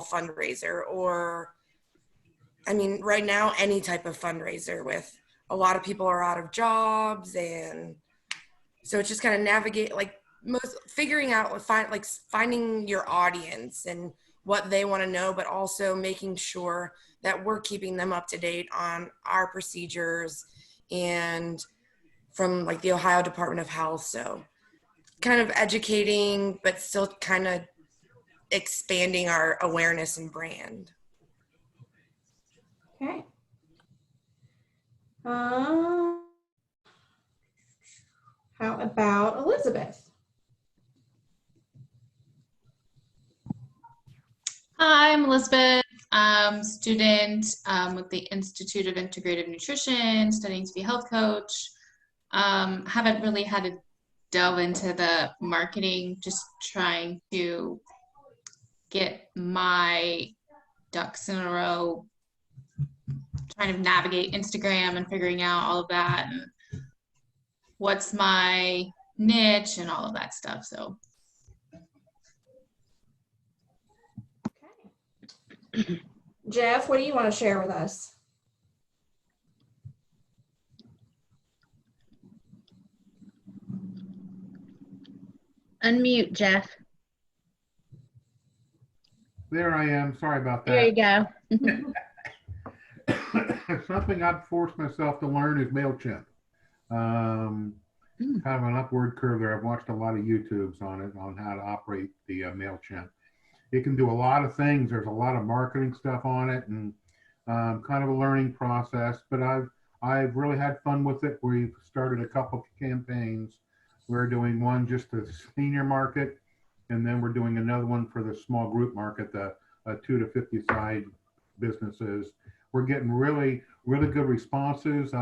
fundraiser, or I mean, right now, any type of fundraiser. With a lot of people are out of jobs, and so it's just kind of navigate, like figuring out, finding your audience and what they want to know, but also making sure that we're keeping them up to date on our procedures and from like the Ohio Department of Health. So kind of educating, but still kind of expanding our awareness and brand. Okay. How about Elizabeth? Hi, I'm Elizabeth, student with the Institute of Integrative Nutrition, studying to be a health coach. Haven't really had to delve into the marketing, just trying to get my ducks in a row, trying to navigate Instagram and figuring out all of that and what's my niche and all of that stuff. So. Okay. Jeff, what do you want to share with us? Unmute, Jeff. There I am. Sorry about that. There you go. Something I've forced myself to learn is MailChimp. Kind of an upward curve there. I've watched a lot of YouTubes on it, on how to operate the MailChimp. It can do a lot of things. There's a lot of marketing stuff on it, and kind of a learning process, but I've really had fun with it. We've started a couple of campaigns. We're doing one just the senior market, and then we're doing another one for the small group market, the 2 to 50 side businesses. We're getting really good responses.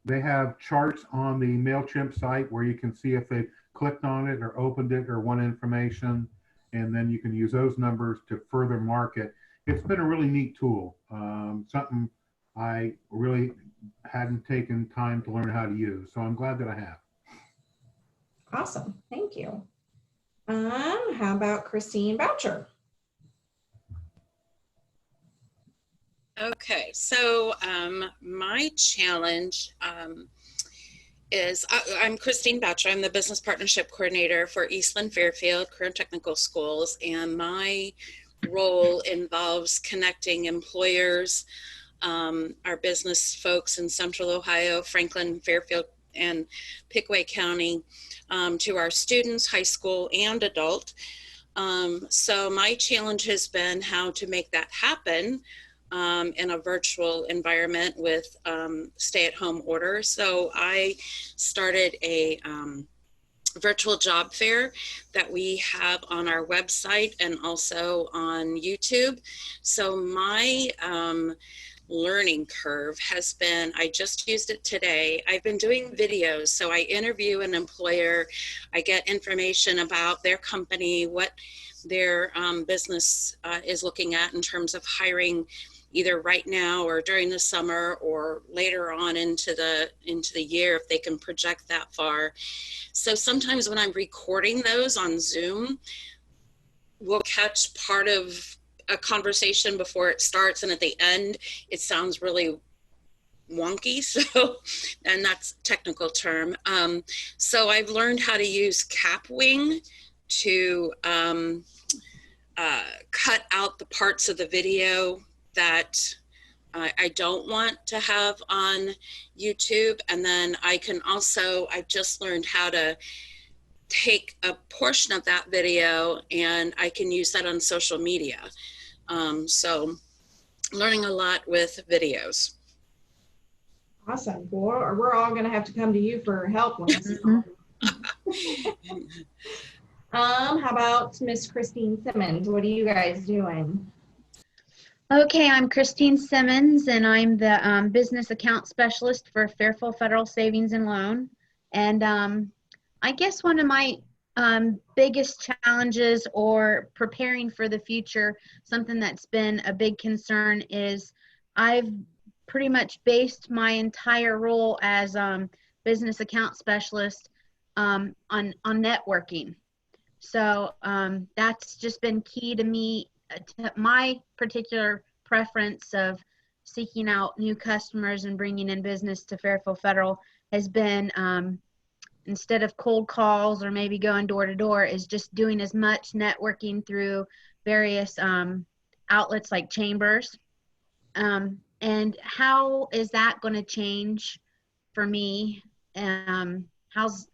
They have charts on the MailChimp site where you can see if they clicked on it or opened it or want information, and then you can use those numbers to further market. It's been a really neat tool, something I really hadn't taken time to learn how to use, so I'm glad that I have. Awesome, thank you. How about Christine Boucher? Okay, so my challenge is, I'm Christine Boucher. I'm the Business Partnership Coordinator for Eastland Fairfield Career and Technical Schools, and my role involves connecting employers, our business folks in Central Ohio, Franklin, Fairfield, and Pickaway County, to our students, high school and adult. So my challenge has been how to make that happen in a virtual environment with stay-at-home orders. So I started a virtual job fair that we have on our website and also on YouTube. So my learning curve has been, I just used it today. I've been doing videos. So I interview an employer, I get information about their company, what their business is looking at in terms of hiring, either right now or during the summer or later on into the year, if they can project that far. So sometimes when I'm recording those on Zoom, we'll catch part of a conversation before it starts, and at the end it sounds really wonky, so, and that's technical term. So I've learned how to use Capwing to cut out the parts of the video that I don't want to have on YouTube. And then I can also, I've just learned how to take a portion of that video and I can use that on social media. So learning a lot with videos. Awesome. We're all going to have to come to you for help with this. How about Miss Christine Simmons? What are you guys doing? Okay, I'm Christine Simmons, and I'm the business account specialist for Fairfield Federal Savings and Loan. And I guess one of my biggest challenges or preparing for the future, something that's been a big concern, is I've pretty much based my entire role as business account specialist on networking. So that's just been key to me my particular preference of seeking out new customers and bringing in business to Fairfield Federal has been, instead of cold calls or maybe going door to door, is just doing as much networking through various outlets like chambers. And how is that going to change for me? How's,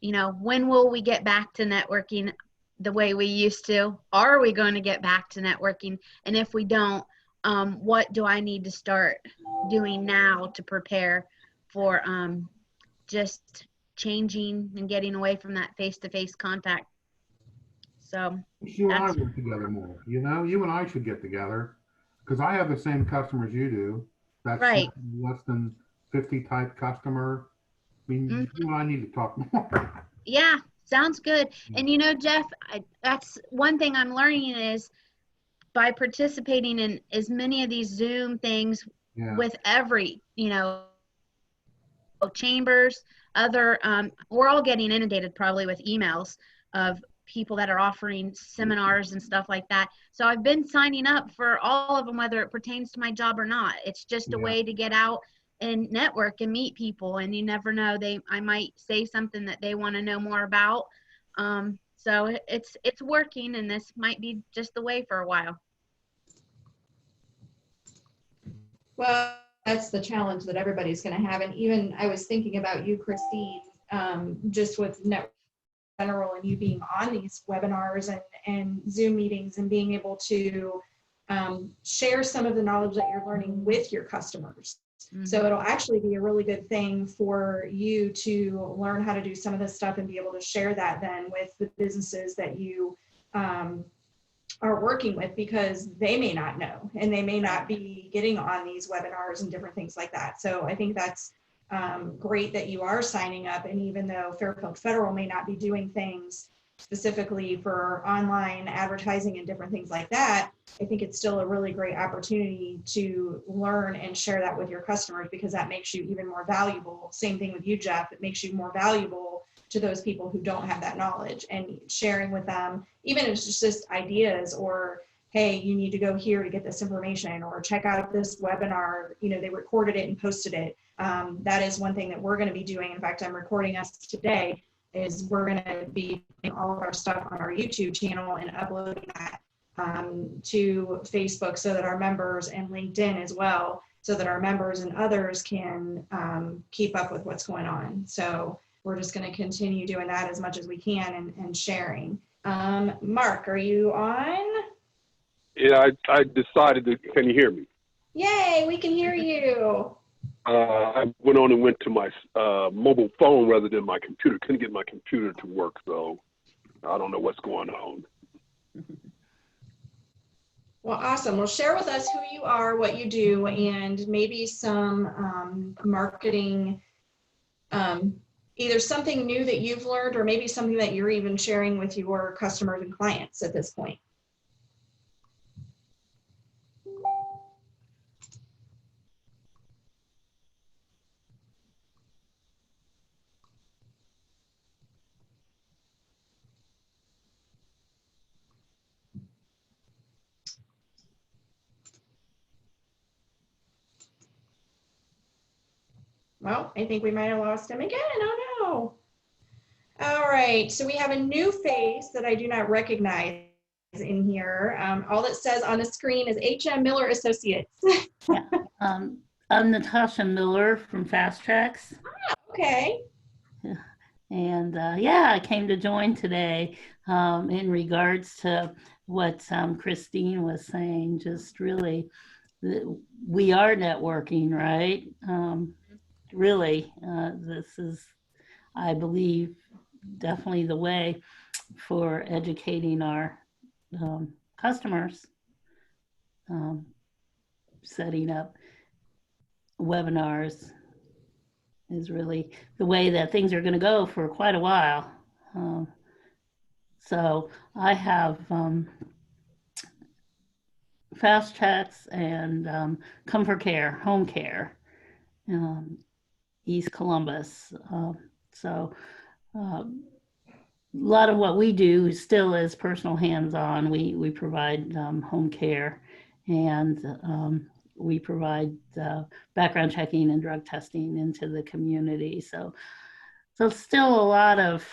when will we get back to networking the way we used to? Are we going to get back to networking? And if we don't, what do I need to start doing now to prepare for just changing and getting away from that face-to-face contact? So You and I work together more. You and I should get together because I have the same customers you do. That's right. less than 50 type customer. I mean, you and I need to talk more. Yeah, sounds good. And Jeff, that's one thing I'm learning is by participating in as many of these Zoom things with every, chambers, other, we're all getting inundated probably with emails of people that are offering seminars and stuff like that. So I've been signing up for all of them, whether it pertains to my job or not. It's just a way to get out and network and meet people, and you never know, I might say something that they want to know more about. So it's working, and this might be just the way for a while. Well, that's the challenge that everybody's going to have. And even I was thinking about you, Christine, just with network in general, and you being on these webinars and Zoom meetings and being able to share some of the knowledge that you're learning with your customers. So it'll actually be a really good thing for you to learn how to do some of this stuff and be able to share that then with the businesses that you are working with, because they may not know and they may not be getting on these webinars and different things like that. So I think that's great that you are signing up. And even though Fairfield Federal may not be doing things specifically for online advertising and different things like that, I think it's still a really great opportunity to learn and share that with your customers, because that makes you even more valuable. Same thing with you, Jeff. It makes you more valuable to those people who don't have that knowledge, and sharing with them, even if it's just ideas, or, hey, you need to go here to get this information, or check out this webinar, they recorded it and posted it. That is one thing that we're going to be doing. In fact, I'm recording us today, is we're going to be putting all of our stuff on our YouTube channel and uploading that to Facebook, so that our members, and LinkedIn as well, so that our members and others can keep up with what's going on. So we're just going to continue doing that as much as we can and sharing. Mark, are you on? Yeah, I decided to, can you hear me? Yay, we can hear you. I went on and went to my mobile phone rather than my computer. Couldn't get my computer to work, so I don't know what's going on. Well, awesome. Well, share with us who you are, what you do, and maybe some marketing, either something new that you've learned, or maybe something that you're even sharing with your customers and clients at this point. Well, I think we might have lost him again. Oh no. All right, so we have a new face that I do not recognize in here. All it says on the screen is H.M. Miller Associates. Yeah. I'm Natasha Miller from Fast Tracks. Okay. And yeah, I came to join today in regards to what Christine was saying. Just really, we are networking, right? Really, this is, I believe, definitely the way for educating our customers, setting up webinars is really the way that things are going to go for quite a while. So I have Fast Tracks and Comfort Care, Home Care, East Columbus. So lot of what we do still is personal hands-on. We provide home care, and we provide background checking and drug testing into the community. So still a lot of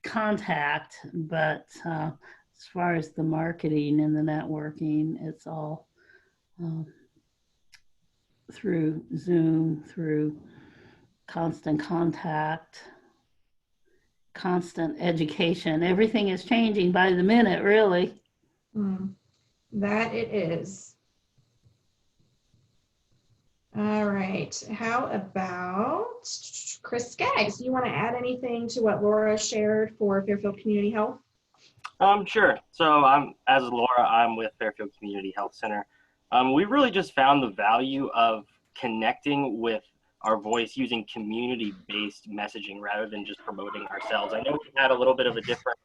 contact, but as far as the marketing and the networking, it's all through Zoom, through constant contact, constant education. Everything is changing by the minute, really. That it is. All right. How about Chris Skaggs? Do you want to add anything to what Laura shared for Fairfield Community Health? Sure. So as Laura, I'm with Fairfield Community Health Center. We really just found the value of connecting with our voice using community-based messaging rather than just promoting ourselves. I know we had a little bit of a different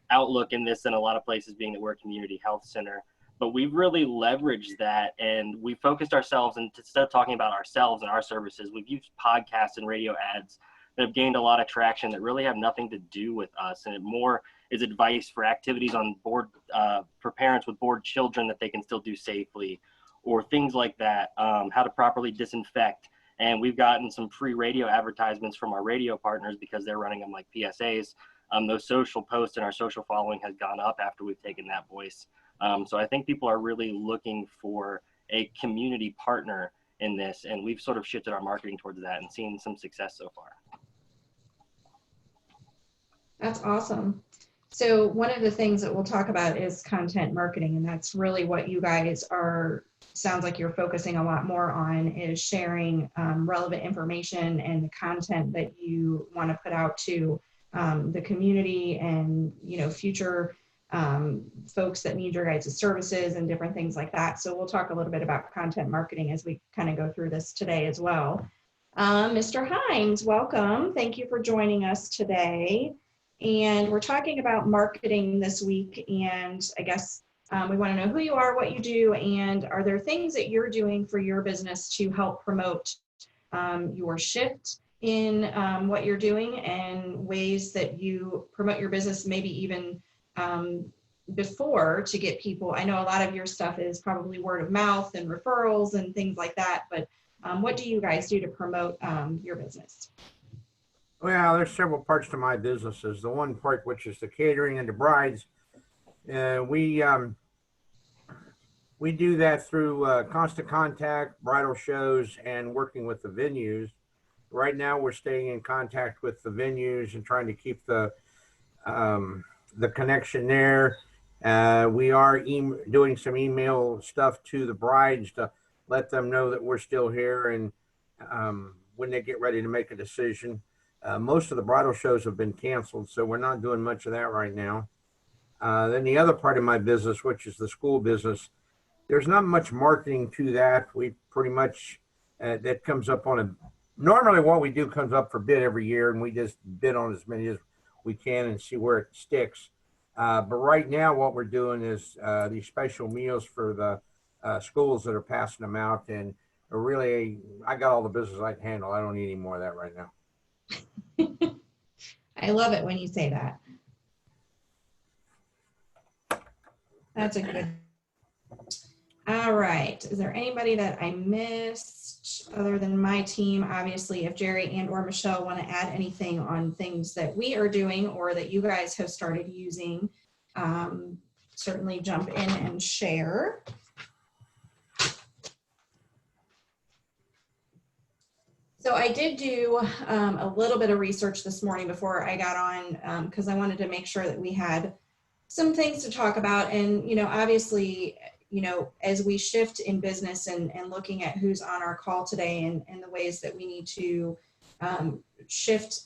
outlook in this than a lot of places, being that we're a community health center, but we've really leveraged that, and we focused ourselves, and instead of talking about ourselves and our services, we've used podcasts and radio ads that have gained a lot of traction that really have nothing to do with us, and it more is advice for activities on board for parents with bored children that they can still do safely, or things like that, how to properly disinfect. And we've gotten some free radio advertisements from our radio partners because they're running them like PSAs. Those social posts and our social following has gone up after we've taken that voice. So I think people are really looking for a community partner in this, and we've sort of shifted our marketing towards that and seen some success so far. That's awesome. So one of the things that we'll talk about is content marketing, and that's really what you guys are, sounds like you're focusing a lot more on, is sharing relevant information and the content that you want to put out to the community and, you know, future folks that need your guys' services and different things like that. So we'll talk a little bit about content marketing as we kind of go through this today as well. Mr. Himes, welcome. Thank you for joining us today. And we're talking about marketing this week, and I guess we want to know who you are, what you do, and are there things that you're doing for your business to help promote your shift in what you're doing, and ways that you promote your business, maybe even before, to get people. I know a lot of your stuff is probably word of mouth and referrals and things like that, but what do you guys do to promote your business? Well, there's several parts to my businesses. The one part, which is the catering and the brides, we do that through constant contact, bridal shows, and working with the venues. Right now, we're staying in contact with the venues and trying to keep the connection there. We are doing some email stuff to the brides to let them know that we're still here, and when they get ready to make a decision. Most of the bridal shows have been canceled, so we're not doing much of that right now. Then the other part of my business, which is the school business, there's not much marketing to that. We pretty much, that comes up on normally what we do comes up for bid every year, and we just bid on as many as we can and see where it sticks. But right now what we're doing is these special meals for the schools that are passing them out, and really, I got all the business I can handle. I don't need any more of that right now. I love it when you say that. That's a good. All right. Is there anybody that I missed other than my team? Obviously, if Jerry and or Michelle want to add anything on things that we are doing or that you guys have started using, certainly jump in and share. So I did do a little bit of research this morning before I got on, because I wanted to make sure that we had some things to talk about. And, you know, obviously, you know, as we shift in business and looking at who's on our call today and the ways that we need to shift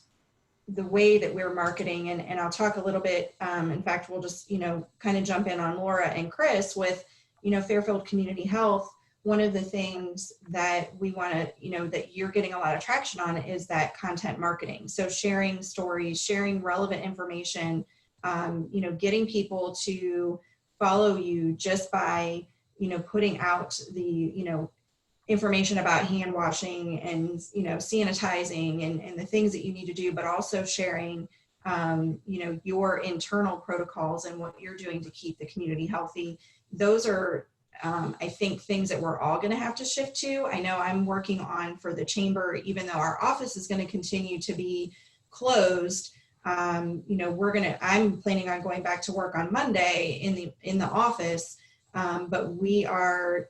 the way that we're marketing. And I'll talk a little bit, in fact, we'll just, you know, kind of jump in on Laura and Chris with, you know, Fairfield Community Health. One of the things that we want to, you know, that you're getting a lot of traction on is that content marketing. So sharing stories, sharing relevant information, you know, getting people to follow you just by, you know, putting out the, you know, information about hand washing and, you know, sanitizing and the things that you need to do, but also sharing your internal protocols and what you're doing to keep the community healthy. Those are, I think, things that we're all going to have to shift to. I know I'm working on for the chamber, even though our office is going to continue to be closed. I'm planning on going back to work on Monday in the office, but we are,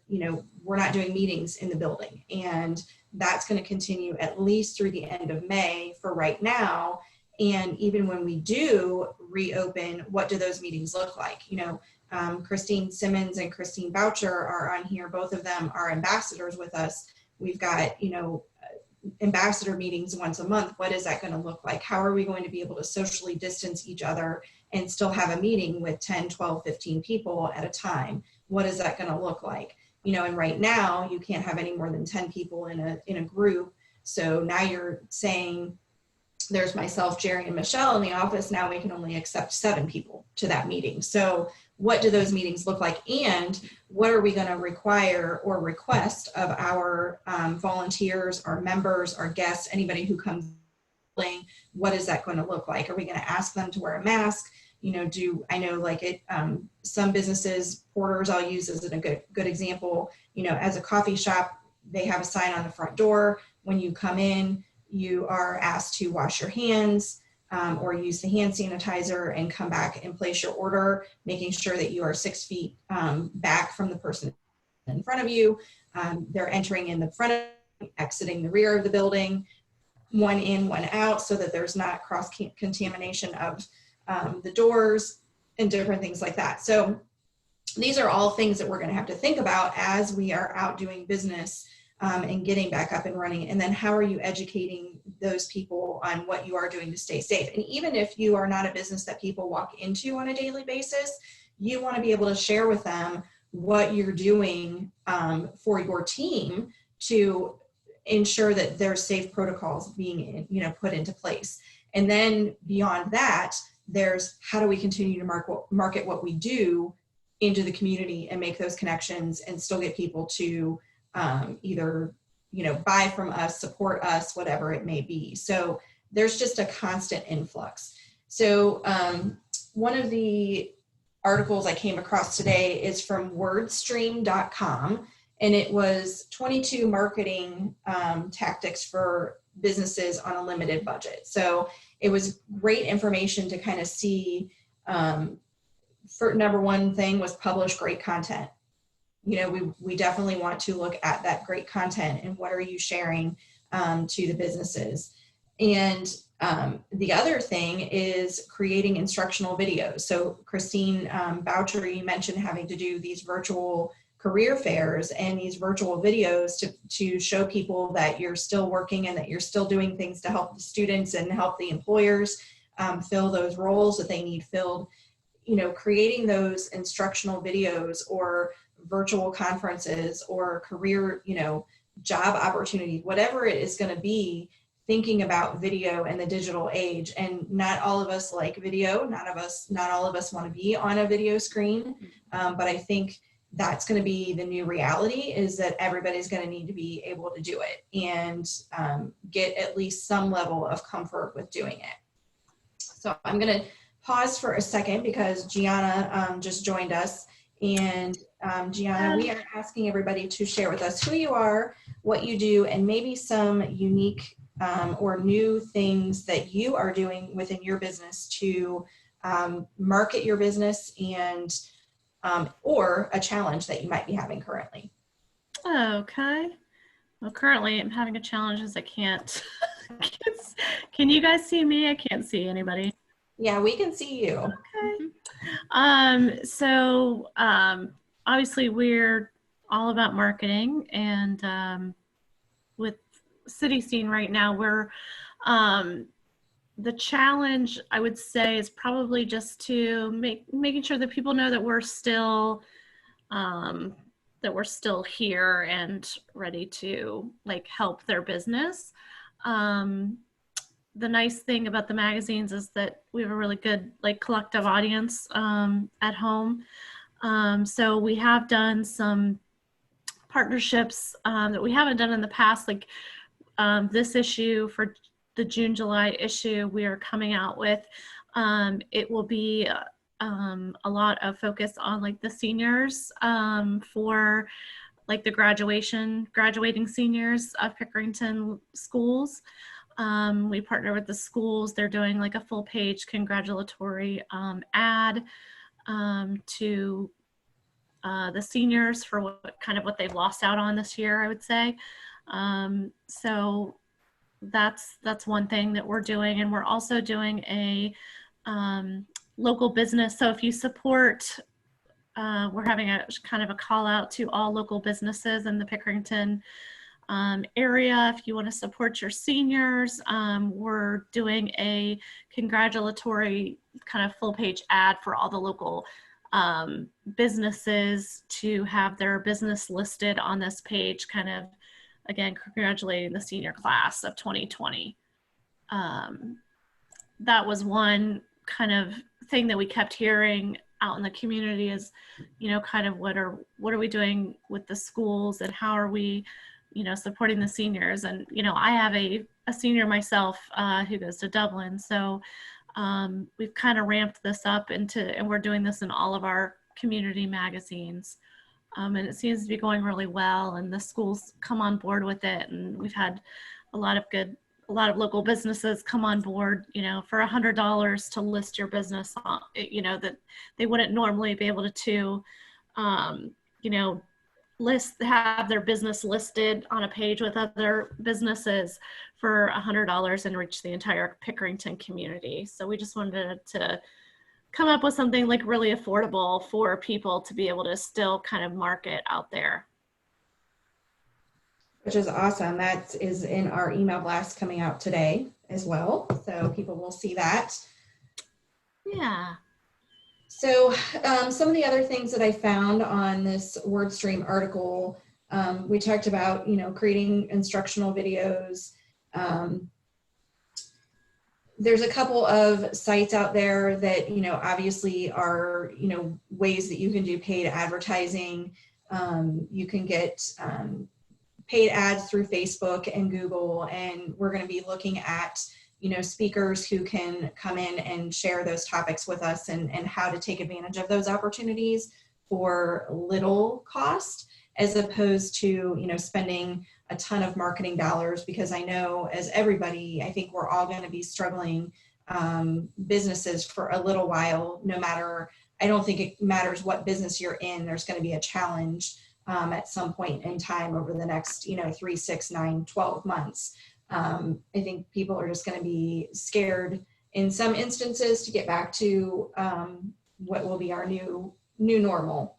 we're not doing meetings in the building, and that's going to continue at least through the end of May for right now. And even when we do reopen, what do those meetings look like? Christine Simmons and Christine Boucher are on here. Both of them are ambassadors with us. We've got, ambassador meetings once a month. What is that going to look like? How are we going to be able to socially distance each other and still have a meeting with 10, 12, 15 people at a time? What is that going to look like? And right now you can't have any more than 10 people in a group. So now you're saying there's myself, Jerry, and Michelle in the office. Now we can only accept 7 people to that meeting. So what do those meetings look like? And what are we going to require or request of our volunteers, our members, our guests, anybody who comes? What is that going to look like? Are we going to ask them to wear a mask? Some businesses, Porters I'll use as a good example, as a coffee shop, they have a sign on the front door. When you come in, you are asked to wash your hands or use the hand sanitizer and come back and place your order, making sure that you are 6 feet back from the person in front of you. They're entering in the front, exiting the rear of the building, one in, one out, so that there's not cross contamination of the doors and different things like that. So these are all things that we're going to have to think about as we are out doing business and getting back up and running. And then how are you educating those people on what you are doing to stay safe? And even if you are not a business that people walk into on a daily basis, you want to be able to share with them what you're doing for your team to ensure that there's safe protocols being put into place. And then beyond that, there's how do we continue to market what we do into the community and make those connections and still get people to either buy from us, support us, whatever it may be. So there's just a constant influx. So one of the articles I came across today is from wordstream.com, and it was 22 marketing tactics for businesses on a limited budget. So it was great information to kind of see. For number one thing was publish great content. We definitely want to look at that great content and what are you sharing to the businesses. And the other thing is creating instructional videos. So Christine Boucher, you mentioned having to do these virtual career fairs and these virtual videos to show people that you're still working and that you're still doing things to help the students and help the employers fill those roles that they need filled. Creating those instructional videos or virtual conferences or career, job opportunities, whatever it is going to be, thinking about video and the digital age. And not all of us like video. Not all of us want to be on a video screen. But I think that's going to be the new reality, is that everybody's going to need to be able to do it and get at least some level of comfort with doing it. So I'm going to pause for a second because Gianna just joined us. And Gianna, we are asking everybody to share with us who you are, what you do, and maybe some unique or new things that you are doing within your business to market your business and or a challenge that you might be having currently. Okay. Well, currently I'm having a challenge as I can't. Can you guys see me? I can't see anybody. Yeah, we can see you. Okay. Obviously we're all about marketing, and with City Scene right now, we're the challenge, I would say, is probably just to making sure that people know that we're still here and ready to help their business. The nice thing about the magazines is that we have a really good collective audience at home. So we have done some partnerships that we haven't done in the past, this issue for the June, July issue we are coming out with. It will be a lot of focus on like the seniors for like the graduating seniors of Pickerington schools. We partner with the schools. They're doing like a full page congratulatory ad to the seniors for what they've lost out on this year, I would say. So that's one thing that we're doing. And we're also doing a local business. So if you support, we're having a kind of a call out to all local businesses in the Pickerington area. If you want to support your seniors, we're doing a congratulatory kind of full page ad for all the local businesses to have their business listed on this page, kind of, again, congratulating the senior class of 2020. That was one kind of thing that we kept hearing out in the community is, you know, kind of what are we doing with the schools and how are we, you know, supporting the seniors. And, you know, I have a senior myself who goes to Dublin. So we've kind of ramped this up and we're doing this in all of our community magazines. And it seems to be going really well, and the schools come on board with it. And we've had a lot of local businesses come on board, you know, for $100 to list your business on, you know, that they wouldn't normally be able to you know, have their business listed on a page with other businesses for $100 and reach the entire Pickerington community. So we just wanted to come up with something like really affordable for people to be able to still kind of market out there. Which is awesome. That is in our email blast coming out today as well. So people will see that. Yeah. So some of the other things that I found on this WordStream article, we talked about, you know, creating instructional videos. There's a couple of sites out there that, you know, obviously are, you know, ways that you can do paid advertising. You can get paid ads through Facebook and Google, and we're going to be looking at, you know, speakers who can come in and share those topics with us and how to take advantage of those opportunities for little cost, as opposed to, you know, spending a ton of marketing dollars, because I know as everybody, I think we're all going to be struggling businesses for a little while, no matter, I don't think it matters what business you're in, there's going to be a challenge at some point in time over the next, you know, 3, 6, 9, 12 months. I think people are just going to be scared in some instances to get back to what will be our new normal.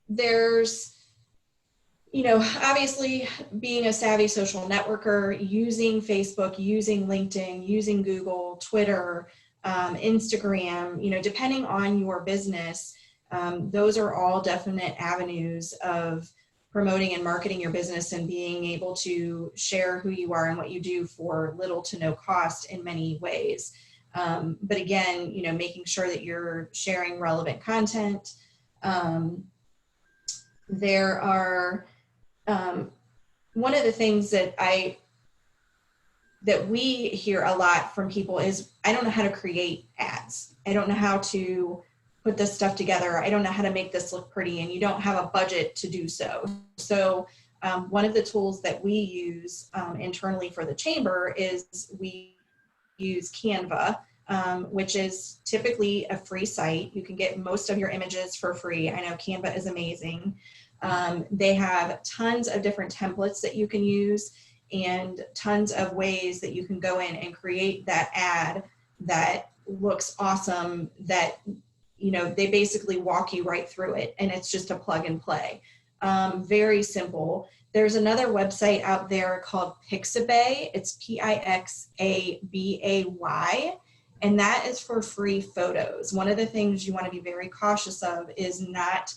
There's, you know, obviously being a savvy social networker, using Facebook, using LinkedIn, using Google, Twitter, Instagram, you know, depending on your business, those are all definite avenues of promoting and marketing your business and being able to share who you are and what you do for little to no cost in many ways. But again, you know, making sure that you're sharing relevant content. There are, one of the things that we hear a lot from people is, I don't know how to create ads. I don't know how to put this stuff together. I don't know how to make this look pretty, and you don't have a budget to do so. So one of the tools that we use internally for the chamber is we use Canva, which is typically a free site. You can get most of your images for free. I know Canva is amazing. They have tons of different templates that you can use and tons of ways that you can go in and create that ad that looks awesome, that, you know, they basically walk you right through it, and it's just a plug and play. Very simple. There's another website out there called Pixabay. It's Pixabay, and that is for free photos. One of the things you want to be very cautious of is not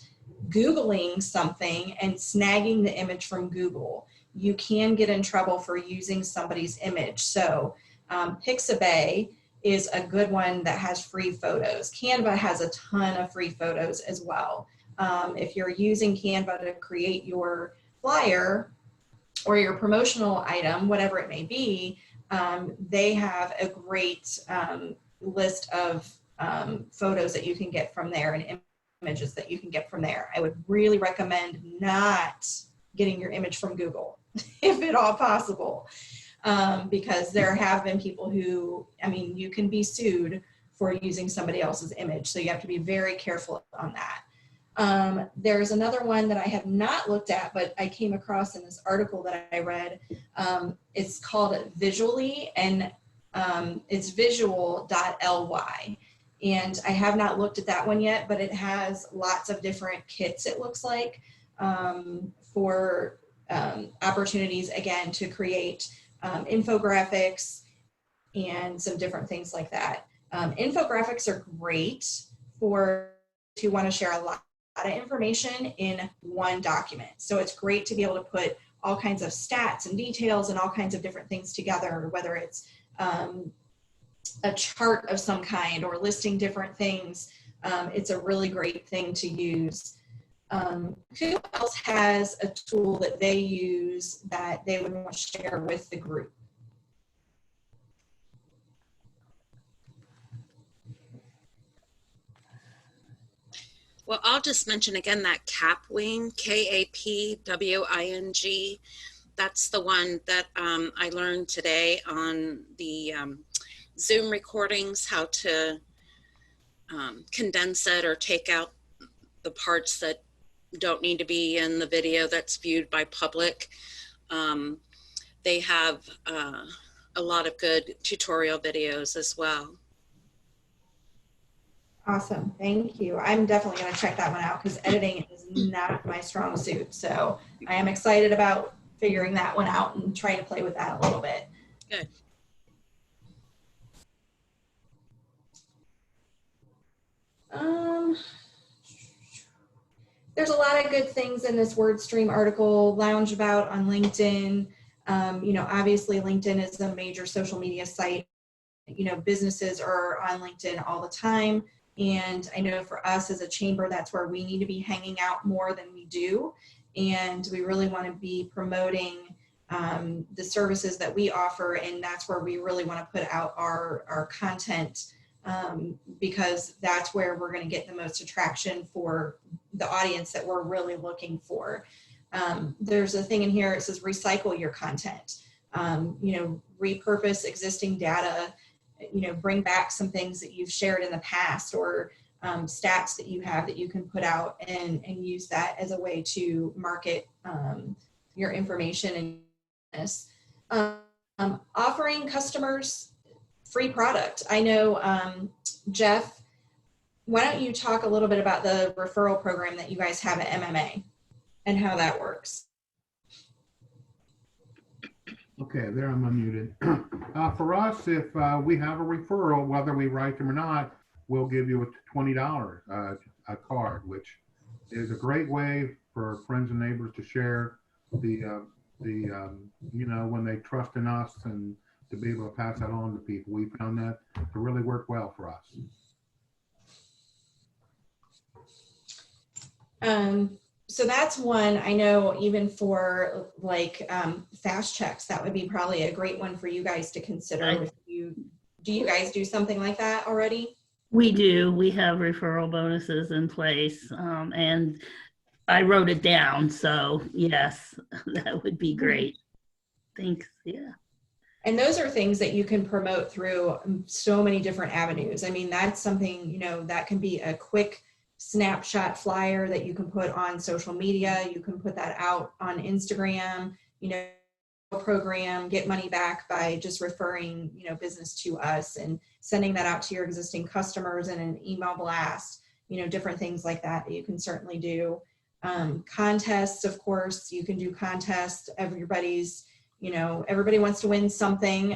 Googling something and snagging the image from Google. You can get in trouble for using somebody's image. So Pixabay is a good one that has free photos. Canva has a ton of free photos as well. If you're using Canva to create your flyer, or your promotional item, whatever it may be, they have a great list of photos that you can get from there and images that you can get from there. I would really recommend not getting your image from Google, if at all possible, because there have been people who, I mean, you can be sued for using somebody else's image. So you have to be very careful on that. There's another one that I have not looked at, but I came across in this article that I read. It's called Visually, and it's visual.ly. And I have not looked at that one yet, but it has lots of different kits, it looks like, for opportunities, again, to create infographics and some different things like that. Infographics are great for if you want to share a lot of information in one document. So it's great to be able to put all kinds of stats and details and all kinds of different things together, whether it's a chart of some kind or listing different things. It's a really great thing to use. Who else has a tool that they use that they would want to share with the group? Well, I'll just mention again that Kapwing, Kapwing. That's the one that I learned today on the Zoom recordings, how to condense it or take out the parts that don't need to be in the video that's viewed by public. They have a lot of good tutorial videos as well. Awesome, thank you. I'm definitely going to check that one out because editing is not my strong suit. So I am excited about figuring that one out and trying to play with that a little bit. Good. There's a lot of good things in this WordStream article. Lounge about on LinkedIn. You know, obviously LinkedIn is a major social media site. You know, businesses are on LinkedIn all the time. And I know for us as a chamber, that's where we need to be hanging out more than we do. And we really want to be promoting the services that we offer. And that's where we really want to put out our content, because that's where we're going to get the most attraction for the audience that we're really looking for. There's a thing in here, it says recycle your content, you know, repurpose existing data, you know, bring back some things that you've shared in the past or stats that you have that you can put out and use that as a way to market your information and business. Offering customers free product. I know, Jeff, why don't you talk a little bit about the referral program that you guys have at MMA and how that works? Okay, there I'm unmuted. For us, if we have a referral, whether we write them or not, we'll give you a $20 a card, which is a great way for friends and neighbors to share the you know, when they trust in us and to be able to pass that on to people. We found that to really work well for us. So that's one. I know even for like fast checks, that would be probably a great one for you guys to consider. If you, do you guys do something like that already? We do. We have referral bonuses in place, and I wrote it down. So yes, that would be great. Thanks. Yeah. And those are things that you can promote through so many different avenues. I mean, that's something, you know, that can be a quick snapshot flyer that you can put on social media. You can put that out on Instagram, you know, program, get money back by just referring, you know, business to us and sending that out to your existing customers in an email blast, you know, different things like that that you can certainly do. Contests, of course, you can do contests. Everybody's, you know, everybody wants to win something.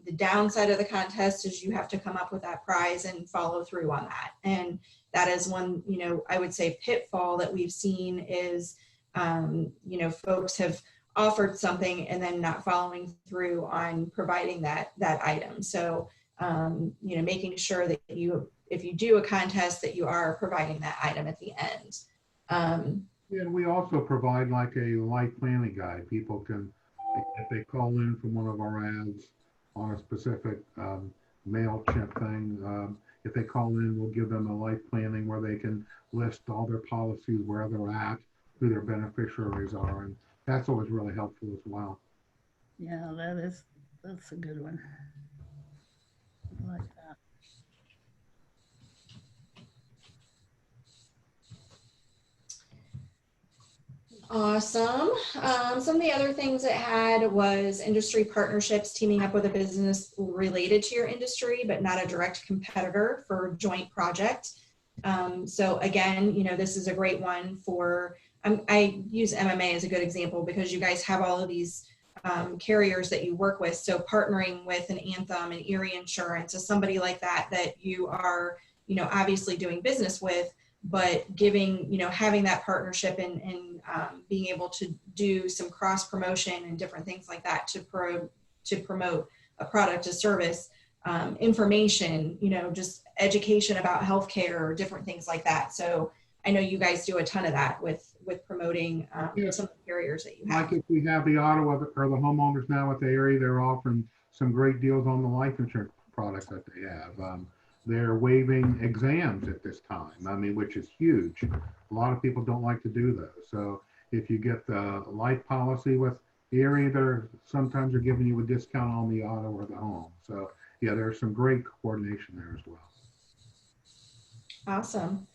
The downside of the contest is you have to come up with that prize and follow through on that. And that is one, you know, I would say pitfall that we've seen is, you know, folks have offered something and then not following through on providing that item. So, you know, making sure that you, if you do a contest, that you are providing that item at the end. Yeah, we also provide like a life planning guide. People can if they call in from one of our ads on a specific MailChimp thing, if they call in, we'll give them a life planning where they can list all their policies, where they're at, who their beneficiaries are, and that's always really helpful as well. Yeah, that's a good one. I like that. Awesome. Some of the other things it had was industry partnerships, teaming up with a business related to your industry, but not a direct competitor for a joint project. So again, you know, this is a great one for, I use MMA as a good example because you guys have all of these carriers that you work with. So partnering with an Anthem and Erie Insurance is somebody like that, that you are, you know, obviously doing business with, but giving, you know, having that partnership and being able to do some cross promotion and different things like that to promote a product, a service, information, you know, just education about healthcare or different things like that. So I know you guys do a ton of that with promoting some of the carriers that you have. Like if we have the auto or the homeowners now at the area, they're offering some great deals on the life insurance products that they have. They're waiving exams at this time, I mean, which is huge. A lot of people don't like to do those. So if you get the life policy with the area, sometimes they're giving you a discount on the auto or the home. So yeah, there's some great coordination there as well. Awesome.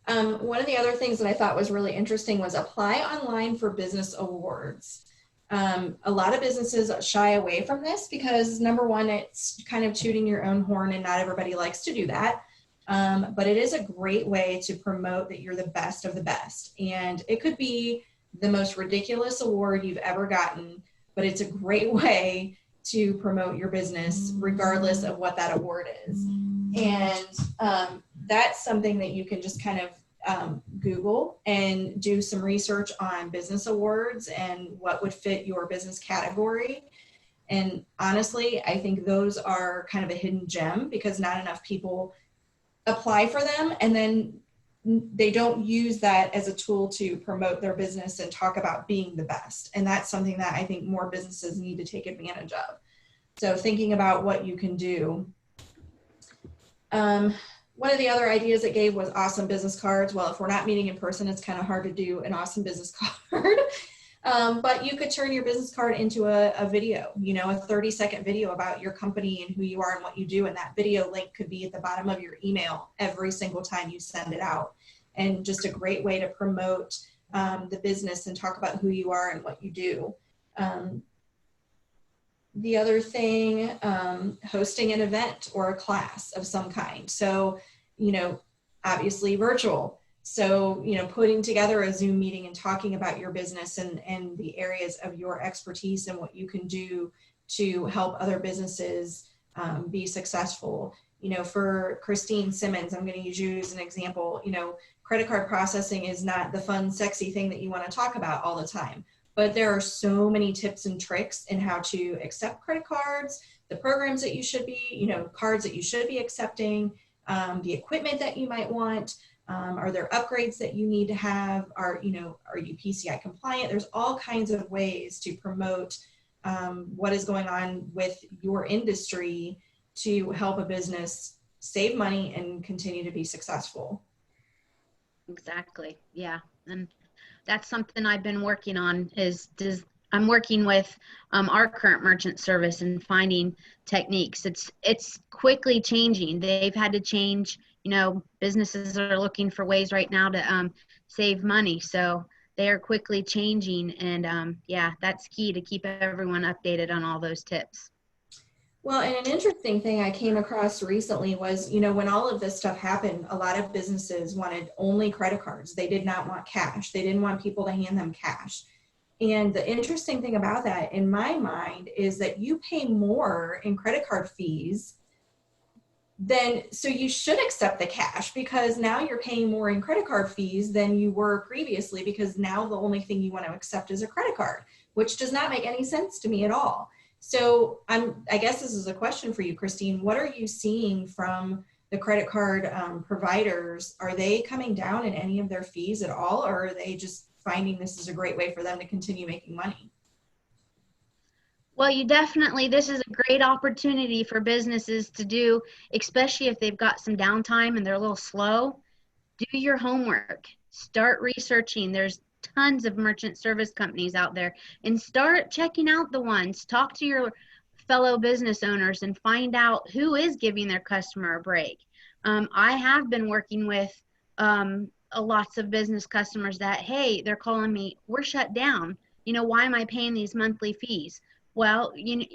One of the other things that I thought was really interesting was apply online for business awards. A lot of businesses shy away from this because number one, it's kind of tooting your own horn and not everybody likes to do that. But it is a great way to promote that you're the best of the best. And it could be the most ridiculous award you've ever gotten, but it's a great way to promote your business regardless of what that award is. And that's something that you can just kind of Google and do some research on business awards and what would fit your business category. And honestly, I think those are kind of a hidden gem because not enough people apply for them, and then they don't use that as a tool to promote their business and talk about being the best. And that's something that I think more businesses need to take advantage of. So thinking about what you can do. One of the other ideas it gave was awesome business cards. Well, if we're not meeting in person, it's kind of hard to do an awesome business card. But you could turn your business card into a video, you know, a 30-second video about your company and who you are and what you do. And that video link could be at the bottom of your email every single time you send it out. And just a great way to promote the business and talk about who you are and what you do. The other thing, hosting an event or a class of some kind. So, you know, obviously virtual. So, you know, putting together a Zoom meeting and talking about your business and the areas of your expertise and what you can do to help other businesses be successful. You know, for Christine Simmons, I'm going to use you as an example. You know, credit card processing is not the fun, sexy thing that you want to talk about all the time. But there are so many tips and tricks in how to accept credit cards, the programs that you should be, you know, cards that you should be accepting, the equipment that you might want. Are there upgrades that you need to have? Are you PCI compliant? There's all kinds of ways to promote what is going on with your industry to help a business save money and continue to be successful. Exactly. Yeah. And that's something I've been working on I'm working with our current merchant service and finding techniques. It's quickly changing. They've had to change, you know, businesses are looking for ways right now to save money. So they are quickly changing. And yeah, that's key to keep everyone updated on all those tips. Well, and an interesting thing I came across recently was, you know, when all of this stuff happened, a lot of businesses wanted only credit cards. They did not want cash. They didn't want people to hand them cash. And the interesting thing about that, in my mind, is that you pay more in credit card fees so you should accept the cash because now you're paying more in credit card fees than you were previously because now the only thing you want to accept is a credit card, which does not make any sense to me at all. So I guess this is a question for you, Christine. What are you seeing from the credit card providers? Are they coming down in any of their fees at all, or are they just finding this is a great way for them to continue making money? Well, you definitely, this is a great opportunity for businesses to do, especially if they've got some downtime and they're a little slow. Do your homework. Start researching. There's tons of merchant service companies out there, and start checking out the ones. Talk to your fellow business owners and find out who is giving their customer a break. I have been working with lots of business customers that, hey, they're calling me, we're shut down. You know, why am I paying these monthly fees? Well, you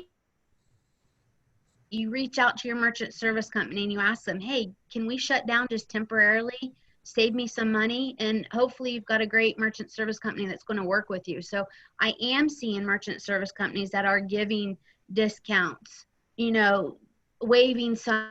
reach out to your merchant service company and you ask them, hey, can we shut down just temporarily? Save me some money. And hopefully you've got a great merchant service company that's going to work with you. So I am seeing merchant service companies that are giving discounts, waiving some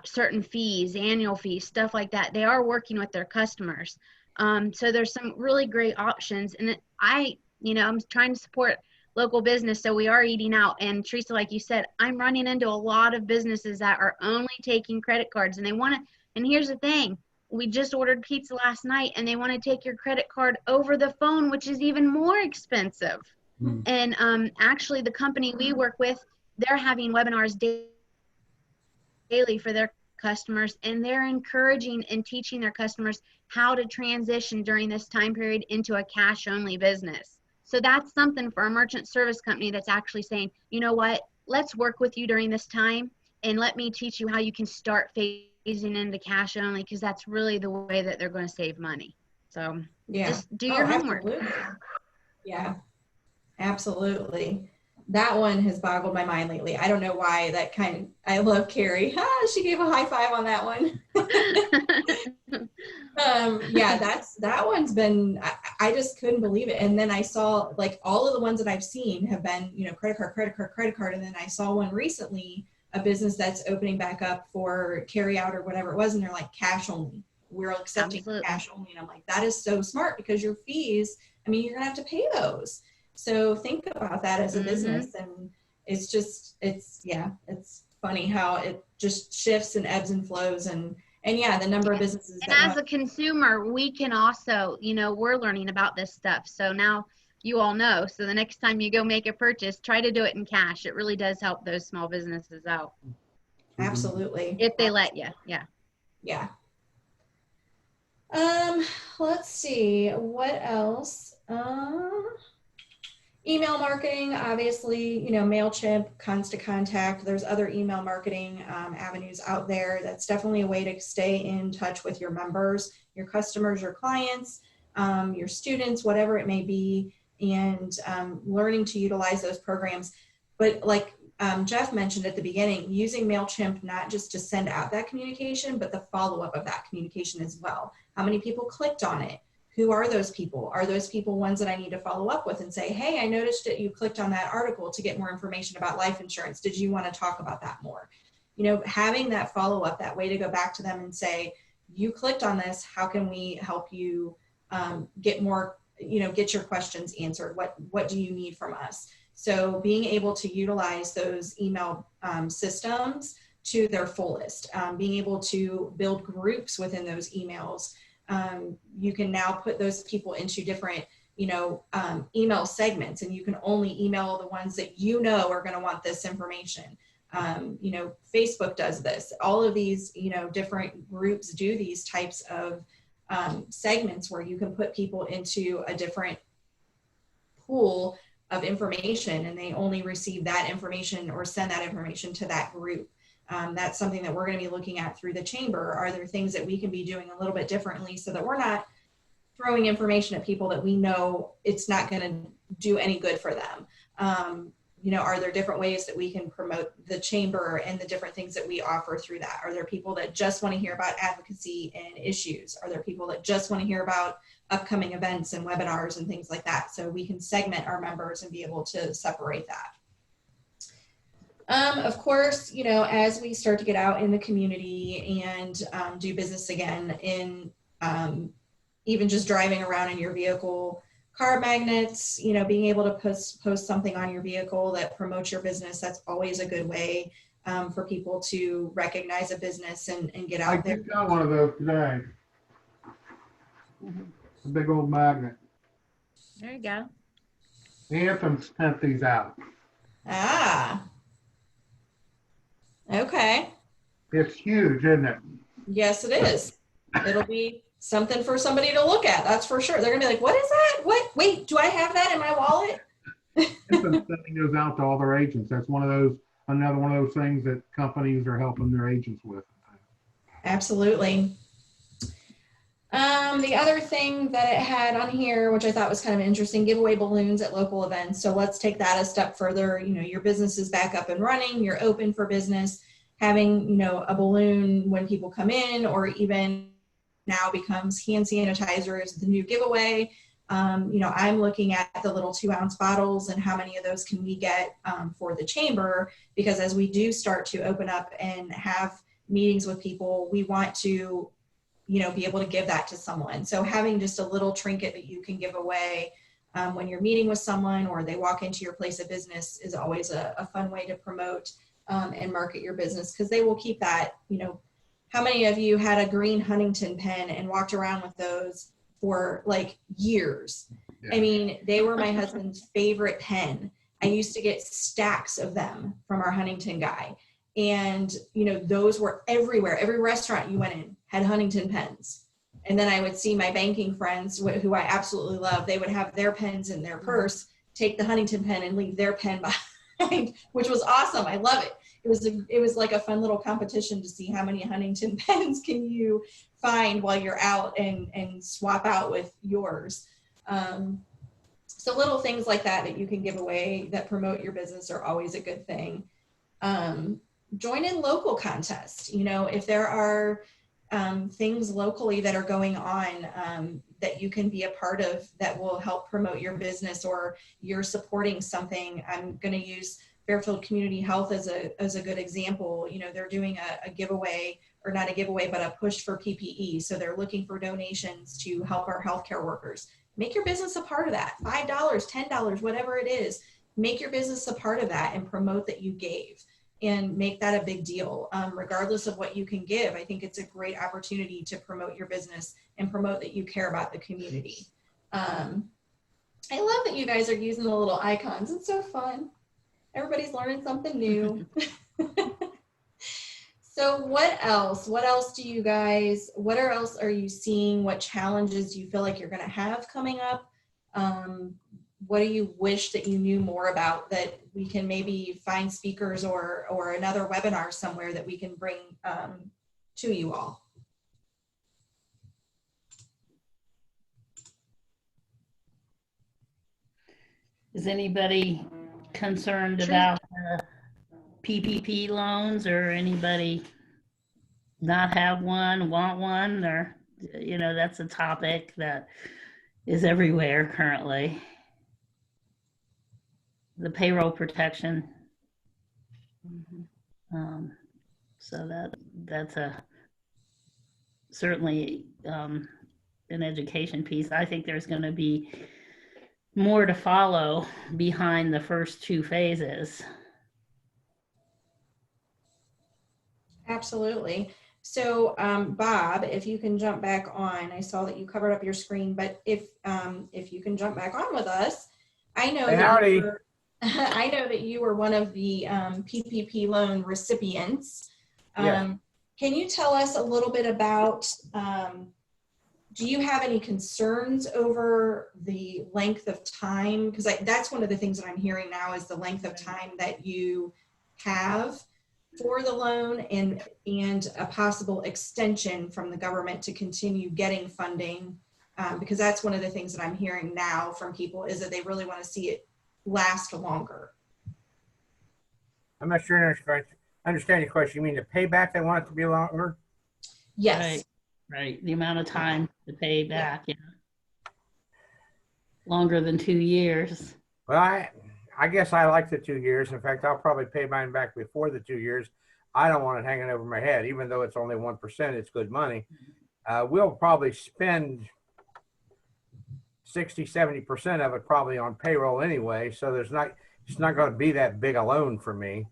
certain fees, annual fees, stuff like that. They are working with their customers. So there's some really great options. And I'm trying to support local business, so we are eating out. And Teresa, like you said, I'm running into a lot of businesses that are only taking credit cards, and they want to, and here's the thing, we just ordered pizza last night and they want to take your credit card over the phone, which is even more expensive. And actually the company we work with, they're having webinars daily for their customers, and they're encouraging and teaching their customers how to transition during this time period into a cash only business. So that's something for a merchant service company that's actually saying, you know what, let's work with you during this time and let me teach you how you can start phasing into cash only, because that's really the way that they're going to save money. So just do your homework. Absolutely. Yeah, absolutely. That one has boggled my mind lately. I don't know why. I love Carrie. She gave a high five on that one. Yeah, that one's been, I just couldn't believe it. And then I saw, like, all of the ones that I've seen have been, credit card. And then I saw one recently, a business that's opening back up for carry out or whatever it was. And they're like, cash only. We're accepting cash only. And I'm like, that is so smart, because your fees, you're gonna have to pay those. So think about that as a business. And it's funny how it just shifts and ebbs and flows. And yeah, the number of businesses. And as a consumer, we can also, we're learning about this stuff. So now you all know. So the next time you go make a purchase, try to do it in cash. It really does help those small businesses out. Absolutely. If they let you. Yeah. Yeah. Let's see, what else? Email marketing, obviously, MailChimp, Constant Contact. There's other email marketing avenues out there. That's definitely a way to stay in touch with your members, your customers, your clients, your students, whatever it may be, and learning to utilize those programs. But like Jeff mentioned at the beginning, using MailChimp not just to send out that communication, but the follow-up of that communication as well. How many people clicked on it? Who are those people? Are those people ones that I need to follow up with and say, hey, I noticed that you clicked on that article to get more information about life insurance. Did you want to talk about that more? Having that follow-up, that way to go back to them and say, you clicked on this, how can we help you get more, get your questions answered? What do you need from us? So being able to utilize those email systems to their fullest, being able to build groups within those emails. You can now put those people into different, email segments, and you can only email the ones that are going to want this information. Facebook does this. All of these, different groups do these types of segments where you can put people into a different pool of information, and they only receive that information or send that information to that group. That's something that we're going to be looking at through the chamber. Are there things that we can be doing a little bit differently so that we're not throwing information at people that we know it's not going to do any good for them? Are there different ways that we can promote the chamber and the different things that we offer through that? Are there people that just want to hear about advocacy and issues? Are there people that just want to hear about upcoming events and webinars and things like that? So we can segment our members and be able to separate that. Of course, as we start to get out in the community and do business again, in even just driving around in your vehicle, card magnets, being able to post something on your vehicle that promotes your business, that's always a good way for people to recognize a business and get out there. I got one of those today. A big old magnet. There you go. Anthem sent these out. Ah, okay. It's huge, isn't it? Yes, it is. It'll be something for somebody to look at. That's for sure. They're gonna be like, what is that? What? Wait, do I have that in my wallet? Infant sending goes out to all their agents. That's another one of those things that companies are helping their agents with. Absolutely. The other thing that it had on here, which I thought was kind of interesting, giveaway balloons at local events. So let's take that a step further. You know, your business is back up and running, you're open for business, having, you know, a balloon when people come in, or even now becomes hand sanitizer is the new giveaway. You know, I'm looking at the little 2-ounce bottles and how many of those can we get for the chamber, because as we do start to open up and have meetings with people, we want to, you know, be able to give that to someone. So having just a little trinket that you can give away when you're meeting with someone or they walk into your place of business is always a fun way to promote and market your business, because they will keep that. You know, how many of you had a green Huntington pen and walked around with those for like years? Yeah. I mean, they were my husband's favorite pen. I used to get stacks of them from our Huntington guy. And, you know, those were everywhere. Every restaurant you went in had Huntington pens. And then I would see my banking friends who I absolutely love. They would have their pens in their purse, take the Huntington pen and leave their pen behind, which was awesome. I love it. It was like a fun little competition to see how many Huntington pens can you find while you're out and swap out with yours. So little things like that you can give away that promote your business are always a good thing. Join in local contests. You know, if there are things locally that are going on that you can be a part of that will help promote your business, or you're supporting something. I'm going to use Fairfield Community Health as a good example. You know, they're doing a giveaway, or not a giveaway, but a push for PPE. So they're looking for donations to help our healthcare workers. Make your business a part of that. $5, $10, whatever it is. Make your business a part of that and promote that you gave, and make that a big deal. Regardless of what you can give, I think it's a great opportunity to promote your business and promote that you care about the community. I love that you guys are using the little icons. It's so fun. Everybody's learning something new. So what else? What else are you seeing? What challenges do you feel like you're going to have coming up? What do you wish that you knew more about that we can maybe find speakers or another webinar somewhere that we can bring to you all? Is anybody concerned about PPP loans, or anybody not have one, want one? Or, you know, that's a topic that is everywhere currently. The payroll protection. So that's certainly an education piece. I think there's going to be more to follow behind the first 2 phases. Absolutely. So Bob, if you can jump back on, I saw that you covered up your screen, but if you can jump back on with us, I know I know that you were one of the PPP loan recipients. Can you tell us a little bit about, do you have any concerns over the length of time? Because that's one of the things that I'm hearing now is the length of time that you have for the loan, and a possible extension from the government to continue getting funding. Because that's one of the things that I'm hearing now from people is that they really want to see it last longer. I'm not sure I understand your question. You mean the payback, they want it to be longer? Yes. Right. The amount of time to pay back, yeah. Longer than 2 years. Well, I guess I like the 2 years. In fact, I'll probably pay mine back before the 2 years. I don't want it hanging over my head, even though it's only 1%, it's good money. We'll probably spend 60, 70% of it probably on payroll anyway. So it's not going to be that big a loan for me.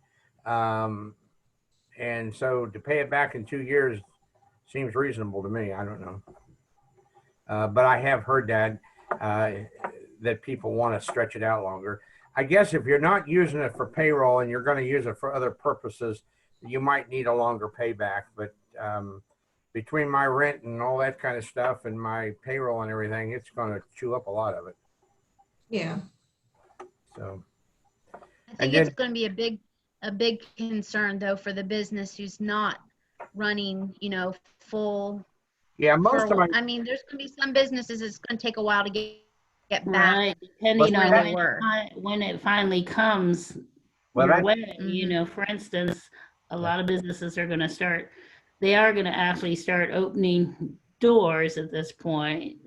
And so to pay it back in 2 years seems reasonable to me. I don't know. But I have heard that people want to stretch it out longer. I guess if you're not using it for payroll and you're going to use it for other purposes, you might need a longer payback. But between my rent and all that kind of stuff and my payroll and everything, it's going to chew up a lot of it. Yeah. So I think it's going to be a big concern though for the business who's not running, you know, full. Yeah, most of my. I mean, there's going to be some businesses it's going to take a while to get back. Right, depending on where they were. when it finally comes Well, your that- way. You know, for instance, a lot of businesses are going to start. They are going to actually start opening doors at this point.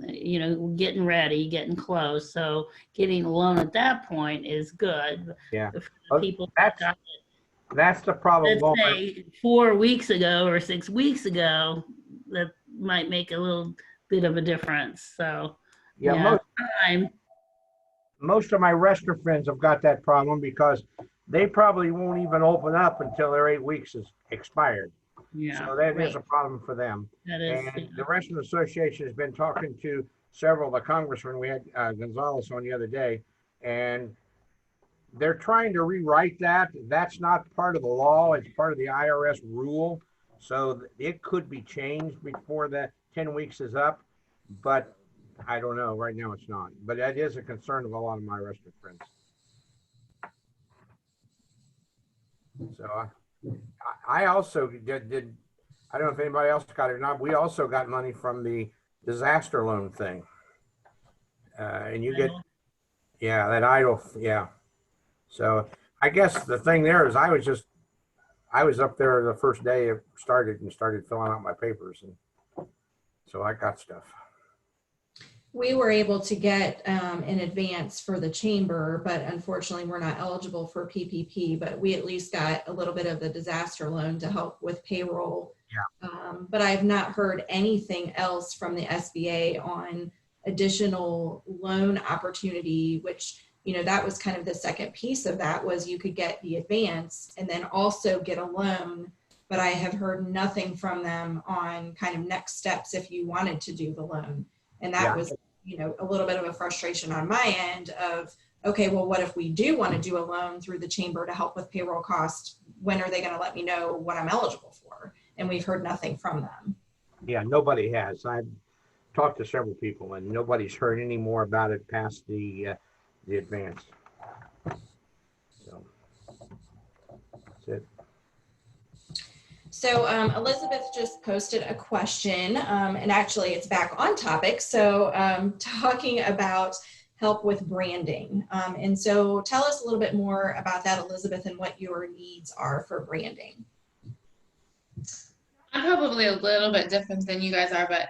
You know, getting ready, getting close. So getting a loan at that point is good. Yeah. For the people that got it, That's the problem. let's say 4 weeks ago or 6 weeks ago, that might make a little bit of a difference. So Yeah, time. Most of my restaurant friends have got that problem because they probably won't even open up until their 8 weeks is expired. Yeah. So that is a problem for them. That is, and the Restaurant Association has been talking to several of the congressmen. We had Gonzalez on the other day, and they're trying to rewrite that. That's not part of the law. It's part of the IRS rule. So it could be changed before the 10 weeks is up, but I don't know. Right now it's not. But that is a concern of a lot of my restaurant friends. So I also did, I don't know if anybody else got it or not. We also got money from the disaster loan thing. And you get, yeah, that idle, yeah. So I guess the thing there is I was up there the first day it started filling out my papers. And so I got stuff. We were able to get in advance for the chamber, but unfortunately we're not eligible for PPP, but we at least got a little bit of the disaster loan to help with payroll. Yeah. But I've not heard anything else from the SBA on additional loan opportunity, which, you know, that was kind of the second piece of that was you could get the advance and then also get a loan. But I have heard nothing from them on kind of next steps if you wanted to do the loan. And that was, you know, a little bit of a frustration on my end of, okay, well, what if we do want to do a loan through the chamber to help with payroll costs? When are they going to let me know what I'm eligible for? And we've heard nothing from them. Yeah, nobody has. I've talked to several people and nobody's heard any more about it past the advance. So that's it. So Elizabeth just posted a question, and actually it's back on topic. So talking about help with branding. And so tell us a little bit more about that, Elizabeth, and what your needs are for branding. I'm probably a little bit different than you guys are, but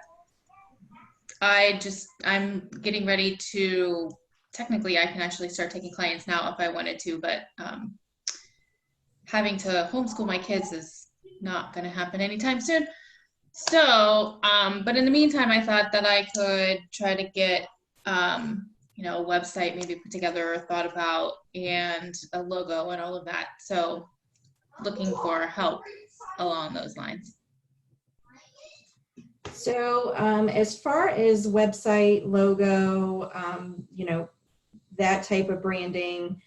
I'm getting ready to, technically I can actually start taking clients now if I wanted to, but having to homeschool my kids is not going to happen anytime soon. So, but in the meantime, I thought that I could try to get, you know, a website maybe put together or thought about and a logo and all of that. So looking for help along those lines. So as far as website, logo, you know, that type of branding,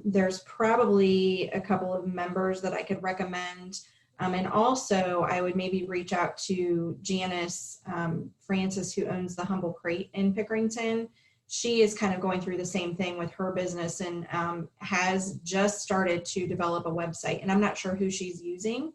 there's probably a couple of members that I could recommend. And also I would maybe reach out to Janice Francis, who owns the Humble Crate in Pickerington. She is kind of going through the same thing with her business and has just started to develop a website. And I'm not sure who she's using.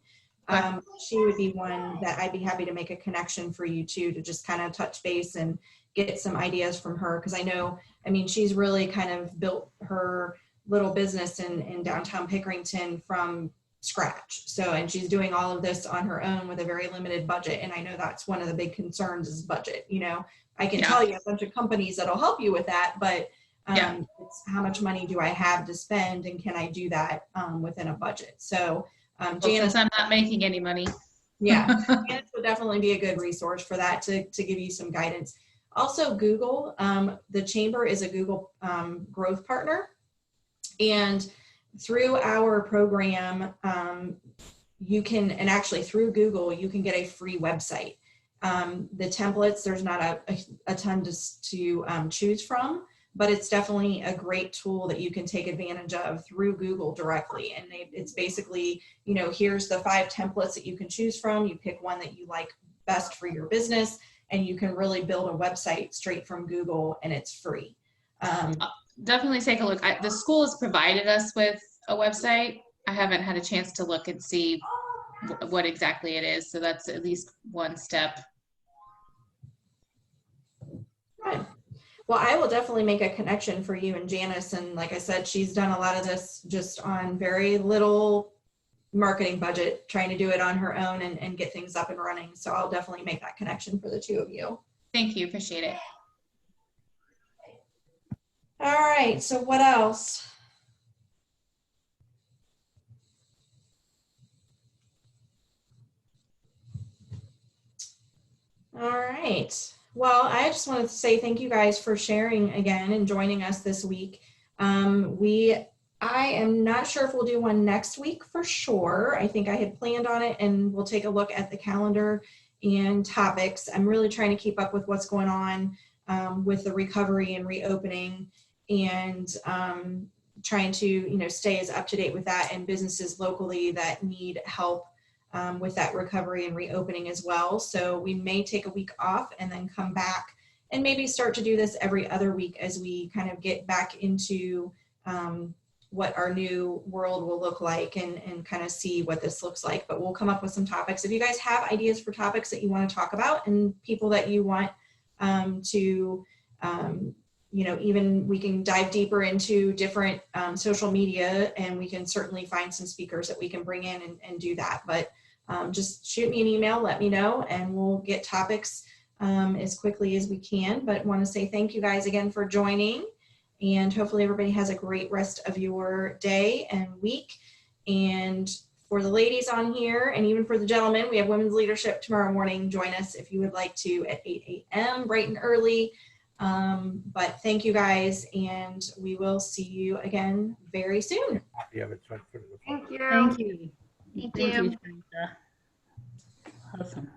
She would be one that I'd be happy to make a connection for you too, to just kind of touch base and get some ideas from her. Cause I know, I mean, she's really kind of built her little business in downtown Pickerington from scratch. So, and she's doing all of this on her own with a very limited budget. And I know that's one of the big concerns is budget. You know, I can tell you a bunch of companies that'll help you with that, but it's how much money do I have to spend and can I do that within a budget? So Well, Janice, since I'm not making any money. yeah, Janice would definitely be a good resource for that to give you some guidance. Also Google, the chamber is a Google growth partner. And through our program, you can, and actually through Google, you can get a free website. The templates, there's not a ton to choose from, but it's definitely a great tool that you can take advantage of through Google directly. And it's basically, you know, here's the 5 templates that you can choose from. You pick one that you like best for your business, and you can really build a website straight from Google, and it's free. Definitely take a look. The school has provided us with a website. I haven't had a chance to look and see what exactly it is. So that's at least one step. Right. Well, I will definitely make a connection for you and Janice. And like I said, she's done a lot of this just on very little marketing budget, trying to do it on her own and get things up and running. So I'll definitely make that connection for the two of you. Thank you. Appreciate it. All right. So what else? All right. Well, I just wanted to say thank you guys for sharing again and joining us this week. I am not sure if we'll do one next week for sure. I think I had planned on it, and we'll take a look at the calendar and topics. I'm really trying to keep up with what's going on with the recovery and reopening, and trying to, you know, stay as up to date with that, and businesses locally that need help with that recovery and reopening as well. So we may take a week off and then come back and maybe start to do this every other week as we kind of get back into what our new world will look like, and kind of see what this looks like. But we'll come up with some topics. If you guys have ideas for topics that you want to talk about and people that you want to, you know, even we can dive deeper into different social media, and we can certainly find some speakers that we can bring in and do that. But just shoot me an email, let me know, and we'll get topics as quickly as we can. But want to say thank you guys again for joining, and hopefully everybody has a great rest of your day and week. And for the ladies on here, and even for the gentlemen, we have women's leadership tomorrow morning. Join us if you would like to at 8 a.m. bright and early. But thank you guys, and we will see you again very soon. Yeah, but thank you. Thank you. Thank Thank you. you, Teresa. Awesome.